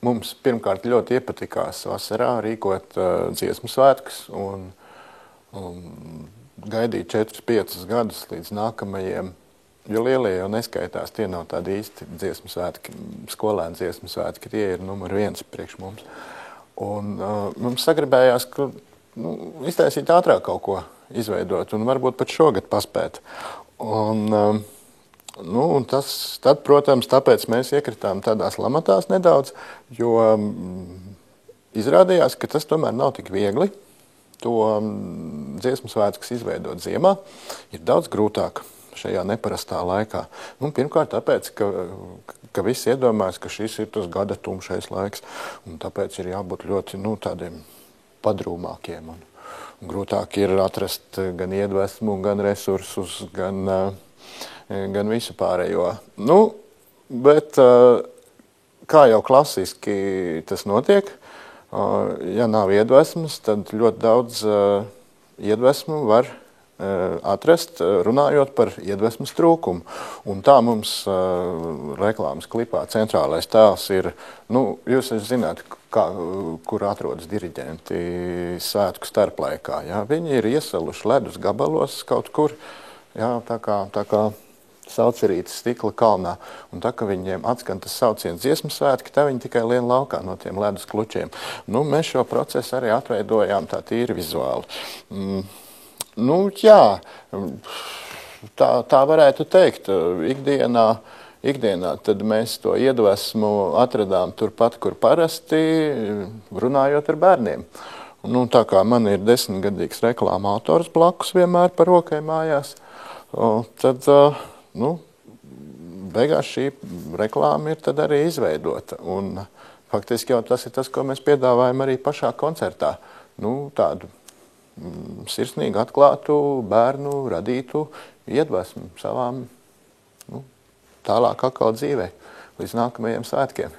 mums pirmkārt ļoti iepatikās vasarā rīkot dziesmu svētkus un gaidīt 4-5 gadus līdz nākamajiem, jo lielie jau neskaitās, tie nav tādi īsti dziesmu svētki, skolēni dziesmu svētki, tie ir numur 1 priekš mums. Un mums sagribējās, ka iztaisīt ātrāk kaut ko izveidot un varbūt pat šogad paspēt. Un tad, protams, tāpēc mēs iekritām tādās lamatās nedaudz, jo izrādījās, ka tas tomēr nav tik viegli. To dziesmu svētkus izveidot ziemā ir daudz grūtāk šajā neparastā laikā. Pirmkārt, tāpēc, ka visi iedomājas, ka šis ir tas gada tumšais laiks, un tāpēc ir jābūt ļoti tādiem padrūmākiem. Un grūtāk ir atrast gan iedvesmu, gan resursus, gan visu pārējo. Bet kā jau klasiski tas notiek, ja nav iedvesmas, tad ļoti daudz iedvesmu var atrast, runājot par iedvesmas trūkumu. Un tā mums reklāmas klipā centrālais tēls ir, jūs zināt, kur atrodas diriģenti svētku starplaikā. Ja? Viņi ir iesaluši ledus gabalos kaut kur, ja? tā kā saucerītes stikla kalnā. Un tā, ka viņiem atskan tas sauciens dziesmu svētki, tā viņi tikai lien laukā no tiem ledus klučiem. Mēs šo procesu arī atveidojām tā tīri vizuāli. Jā, tā varētu teikt. Ikdienā tad mēs to iedvesmu atradām turpat, kur parasti, runājot ar bērniem. Tā kā man ir 10-gadīgs reklāma autors blakus vienmēr par rokai mājās, tad beigās šī reklāma ir tad arī izveidota. Un faktiski jau tas ir tas, ko mēs piedāvājam arī pašā koncertā. Tādu sirsnīgi atklātu bērnu radītu iedvesmu savām tālāk atkal dzīvē līdz nākamajiem svētkiem.